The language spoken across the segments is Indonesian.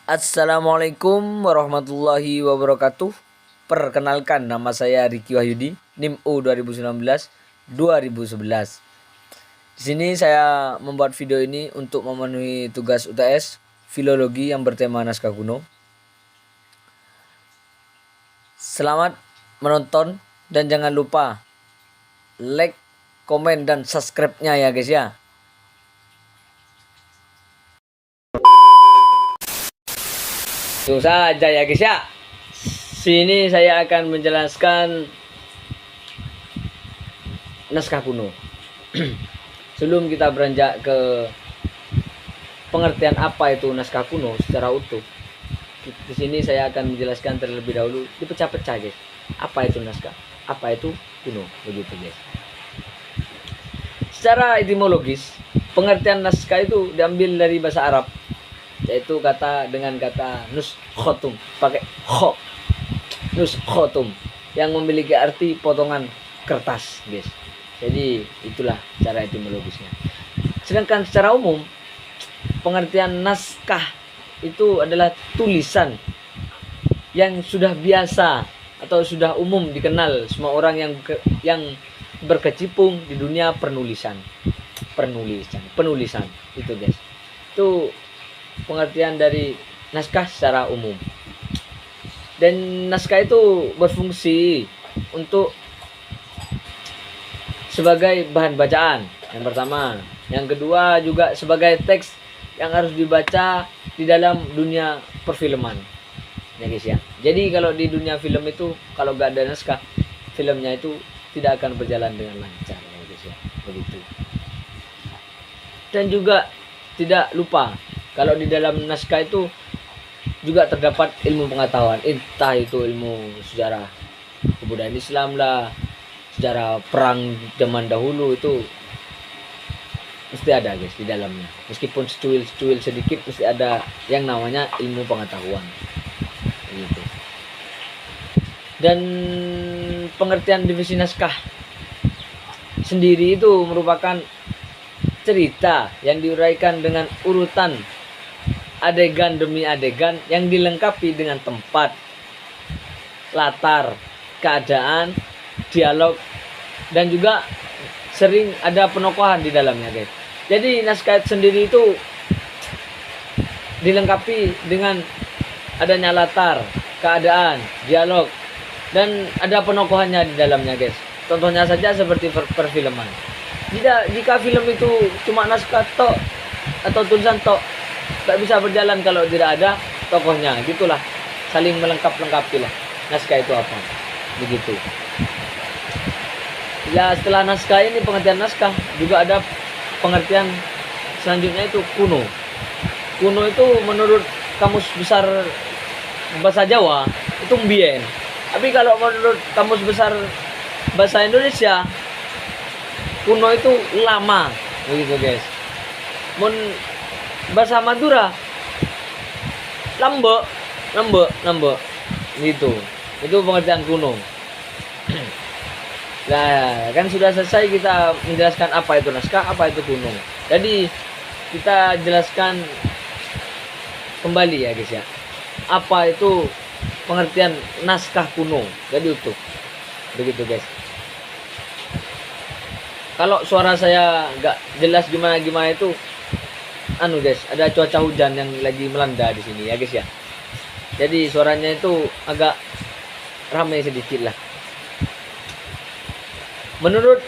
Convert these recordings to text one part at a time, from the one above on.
Assalamualaikum warahmatullahi wabarakatuh. Perkenalkan, nama saya Riki Wahyudi, NIM U 2019-2011. Di sini saya membuat video ini untuk memenuhi tugas UTS Filologi yang bertema naskah kuno. Selamat menonton dan jangan lupa like, komen, dan subscribe-nya ya guys ya. Itu saja ya guys ya. Sini saya akan menjelaskan naskah kuno. Sebelum kita beranjak ke pengertian apa itu naskah kuno secara utuh, di sini saya akan menjelaskan terlebih dahulu dipecah-pecah guys. Apa itu naskah? Apa itu kuno? Begitu guys. Secara etimologis, pengertian naskah itu diambil dari bahasa Arab, yaitu kata dengan kata nuskhotum, pakai kho, nuskhotum, yang memiliki arti potongan kertas guys. Jadi itulah cara etimologisnya. Sedangkan secara umum, pengertian naskah itu adalah tulisan yang sudah biasa atau sudah umum dikenal semua orang yang berkecimpung di dunia penulisan itu guys. Itu pengertian dari naskah secara umum. Dan naskah itu berfungsi untuk sebagai bahan bacaan yang pertama, yang kedua juga sebagai teks yang harus dibaca di dalam dunia perfilman ya guys ya. Jadi kalau di dunia film itu, kalau gak ada naskah, filmnya itu tidak akan berjalan dengan lancar ya guys ya, begitu. Dan juga tidak lupa kalau di dalam naskah itu juga terdapat ilmu pengetahuan, entah itu ilmu sejarah kebudayaan Islam lah, sejarah perang zaman dahulu, itu mesti ada guys di dalamnya. Meskipun secuil sedikit, mesti ada yang namanya ilmu pengetahuan gitu. Dan pengertian divisi naskah sendiri itu merupakan cerita yang diuraikan dengan urutan adegan demi adegan yang dilengkapi dengan tempat, latar, keadaan, dialog, dan juga sering ada penokohan di dalamnya guys. Jadi naskah sendiri itu dilengkapi dengan adanya latar, keadaan, dialog, dan ada penokohannya di dalamnya guys. Contohnya saja seperti perfilman. Jika film itu cuma naskah tok atau tulisan tok, tak bisa berjalan kalau tidak ada tokohnya. Gitulah, saling melengkapi lah naskah itu apa, begitu. Ya, setelah naskah ini, pengertian naskah, juga ada pengertian selanjutnya, itu kuno. Kuno itu menurut Kamus Besar Bahasa Jawa itu mbien. Tapi kalau menurut Kamus Besar Bahasa Indonesia, kuno itu lama, begitu guys. Bahasa Madura lambe gitu. Itu pengertian kuno. Nah, kan sudah selesai kita menjelaskan apa itu naskah, apa itu kuno. Jadi kita jelaskan kembali ya guys ya, apa itu pengertian naskah kuno jadi utuh, begitu guys. Kalau suara saya nggak jelas gimana itu, guys, ada cuaca hujan yang lagi melanda di sini ya guys ya. Jadi suaranya itu agak ramai sedikit lah. Menurut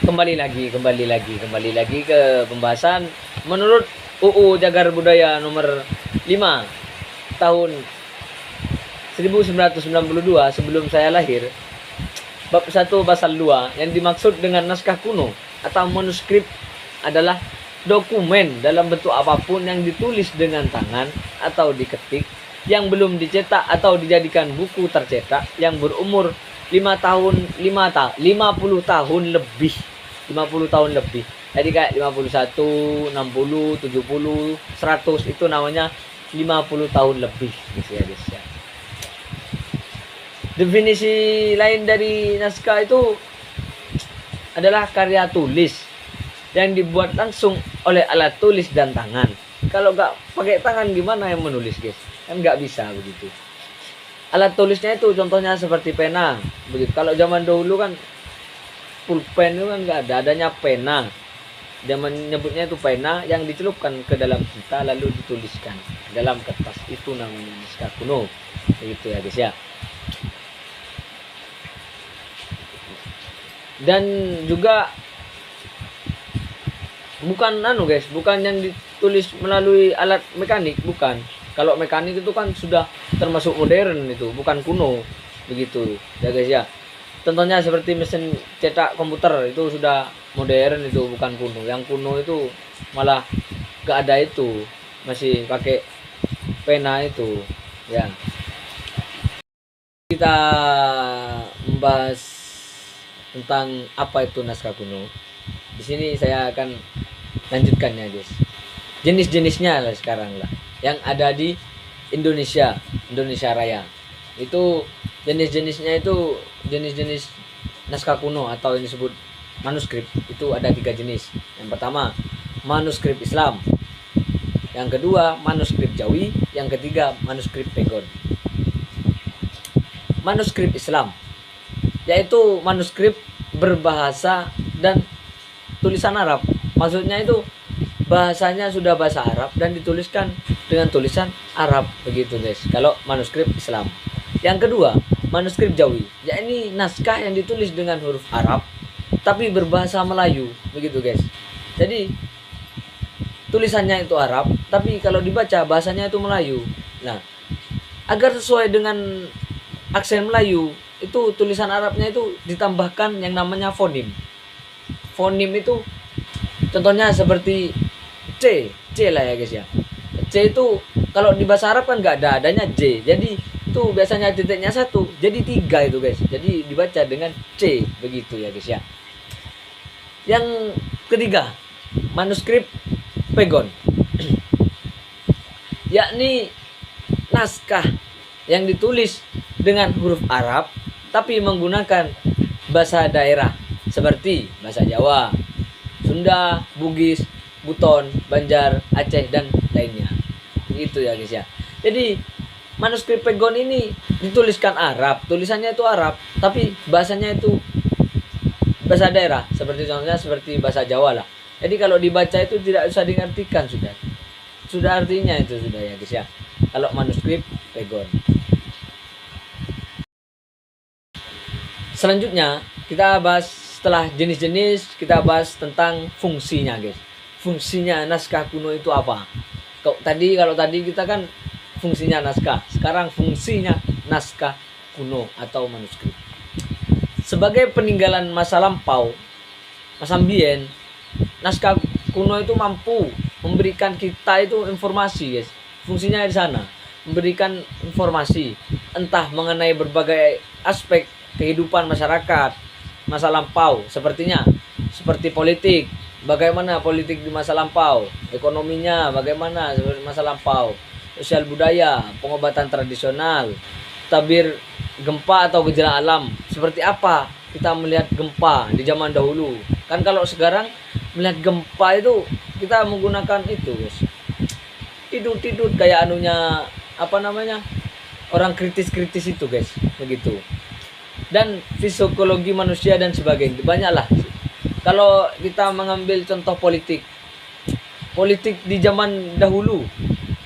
kembali lagi ke pembahasan, menurut UU Cagar Budaya nomor 5 tahun 1992 sebelum saya lahir, bab 1 pasal 2, yang dimaksud dengan naskah kuno atau manuskrip adalah dokumen dalam bentuk apapun yang ditulis dengan tangan atau diketik, yang belum dicetak atau dijadikan buku tercetak, yang berumur 50 tahun lebih. Jadi kayak 51, 60, 70, 100, itu namanya 50 tahun lebih gitu ya guys ya. Definisi lain dari naskah itu adalah karya tulis yang dibuat langsung oleh alat tulis dan tangan, kalau nggak pakai tangan gimana yang menulis guys? Kan nggak bisa begitu. Alat tulisnya itu contohnya seperti pena begitu. Kalau zaman dahulu kan pulpen itu kan nggak ada, adanya pena. Dia menyebutnya itu pena yang dicelupkan ke dalam tinta lalu dituliskan dalam kertas, itu namanya naskah kuno begitu ya guys ya. Dan juga bukan guys, bukan yang ditulis melalui alat mekanik, bukan. Kalau mekanik itu kan sudah termasuk modern, itu bukan kuno begitu ya guys ya. Contohnya seperti mesin cetak komputer, itu sudah modern, itu bukan kuno. Yang kuno itu malah gak ada, itu masih pakai pena itu ya. Kita membahas tentang apa itu naskah kuno. Di sini saya akan lanjutkan ya guys. Jenis-jenisnya lah sekarang lah yang ada di Indonesia Raya. Itu jenis-jenisnya, itu jenis-jenis naskah kuno atau yang disebut manuskrip itu ada 3 jenis. Yang pertama manuskrip Islam, yang kedua manuskrip Jawi, yang ketiga manuskrip Pegon. Manuskrip Islam yaitu manuskrip berbahasa dan tulisan Arab. Maksudnya itu bahasanya sudah bahasa Arab dan dituliskan dengan tulisan Arab begitu guys, kalau manuskrip Islam. Yang kedua manuskrip Jawi, yakni naskah yang ditulis dengan huruf Arab tapi berbahasa Melayu begitu guys. Jadi tulisannya itu Arab tapi kalau dibaca bahasanya itu Melayu. Nah, agar sesuai dengan aksen Melayu, itu tulisan Arabnya itu ditambahkan yang namanya fonim. Fonim itu contohnya seperti C lah ya guys ya. C itu kalau di bahasa Arab kan nggak ada, adanya J. Jadi itu biasanya titiknya 1 jadi 3 itu guys. Jadi dibaca dengan C begitu ya guys ya. Yang ketiga manuskrip Pegon yakni naskah yang ditulis dengan huruf Arab tapi menggunakan bahasa daerah seperti bahasa Jawa, Sunda, Bugis, Buton, Banjar, Aceh dan lainnya. Gitu ya guys ya. Jadi manuskrip Pegon ini dituliskan Arab, tulisannya itu Arab, tapi bahasanya itu bahasa daerah, seperti contohnya seperti bahasa Jawa lah. Jadi kalau dibaca itu tidak usah diartikan, sudah artinya itu sudah ya guys ya. Kalau manuskrip Pegon. Selanjutnya kita bahas, setelah jenis-jenis kita bahas tentang fungsinya guys. Fungsinya naskah kuno itu apa? Kalau tadi kita kan fungsinya naskah, sekarang fungsinya naskah kuno atau manuskrip. Sebagai peninggalan masa lampau, masa mbien, naskah kuno itu mampu memberikan kita itu informasi guys. Fungsinya di sana, memberikan informasi entah mengenai berbagai aspek kehidupan masyarakat masa lampau, seperti politik, bagaimana politik di masa lampau, ekonominya bagaimana seperti masa lampau, sosial budaya, pengobatan tradisional, tabir gempa atau gejala alam, seperti apa kita melihat gempa di zaman dahulu. Kan kalau sekarang melihat gempa itu kita menggunakan itu guys, tidur kayak anunya apa namanya, orang kritis itu guys begitu. Dan psikologi manusia dan sebagainya, banyaklah. Kalau kita mengambil contoh politik di zaman dahulu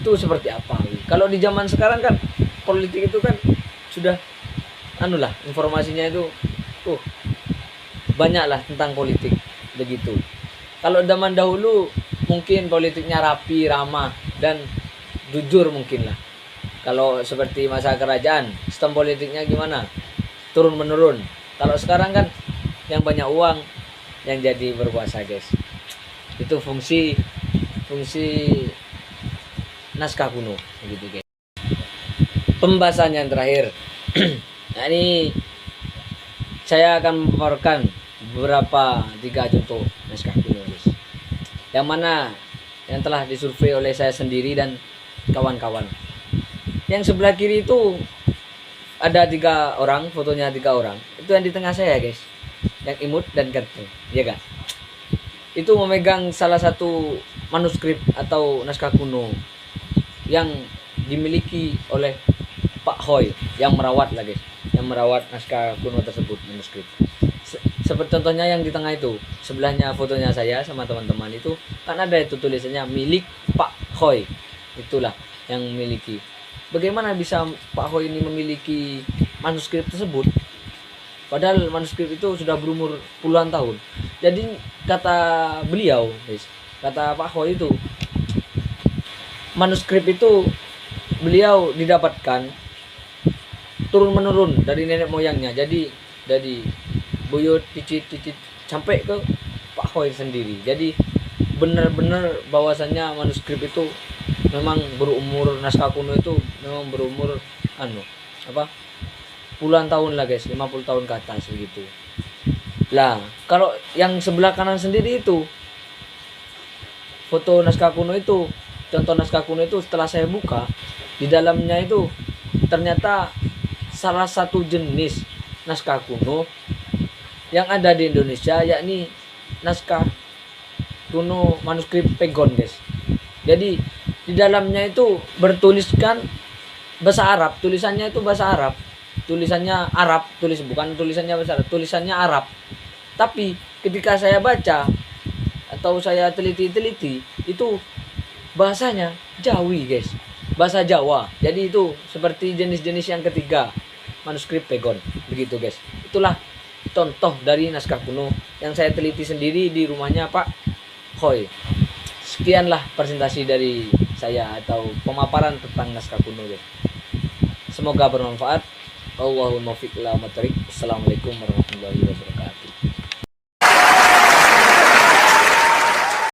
itu seperti apa. Kalau di zaman sekarang kan politik itu kan sudah informasinya itu banyaklah tentang politik begitu. Kalau zaman dahulu mungkin politiknya rapi, ramah dan jujur mungkin lah. Kalau seperti masa kerajaan, sistem politiknya gimana? Turun menurun. Kalau sekarang kan yang banyak uang yang jadi berkuasa guys. Itu fungsi naskah kuno begitu guys. Pembahasan yang terakhir. Nah, ini saya akan memaparkan beberapa 3 contoh naskah kuno guys. Yang mana yang telah disurvei oleh saya sendiri dan kawan-kawan. Yang sebelah kiri itu ada 3 orang, fotonya 3 orang. Itu yang di tengah saya guys, yang imut dan ganteng, ya kan? itu memegang salah satu manuskrip atau naskah kuno yang dimiliki oleh Pak Hoy yang merawat lah guys, yang merawat naskah kuno tersebut, manuskrip. Seperti contohnya yang di tengah itu, sebelahnya fotonya saya sama teman-teman itu kan ada itu tulisannya milik Pak Hoy, itulah yang memiliki. Bagaimana bisa Pak Hoy ini memiliki manuskrip tersebut? Padahal manuskrip itu sudah berumur puluhan tahun. Jadi kata beliau, guys, kata Pak Hoy itu, manuskrip itu beliau didapatkan turun menurun dari nenek moyangnya. Jadi dari buyut cicit sampai ke Pak Hoy sendiri. Jadi benar-benar bahwasannya manuskrip itu memang berumur, naskah kuno itu memang berumur puluhan tahun lah guys, 50 tahun ke atas begitu. Lah, kalau yang sebelah kanan sendiri itu foto naskah kuno itu, contoh naskah kuno itu setelah saya buka, di dalamnya itu ternyata salah satu jenis naskah kuno yang ada di Indonesia, yakni naskah kuno manuskrip Pegon guys. Jadi di dalamnya itu bertuliskan bahasa Arab, tulisannya itu bahasa Arab, tulisannya Arab, bukan tulisannya bahasa Arab, tulisannya Arab. Tapi ketika saya baca atau saya teliti itu bahasanya Jawi guys, bahasa Jawa. Jadi itu seperti jenis-jenis yang ketiga manuskrip Pegon begitu guys. Itulah contoh dari naskah kuno yang saya teliti sendiri di rumahnya Pak Hoy. Sekianlah presentasi dari saya atau pemaparan tentang naskah kuno guys. Semoga bermanfaat. Allahumma fiq la matrik. Assalamualaikum warahmatullahi wabarakatuh.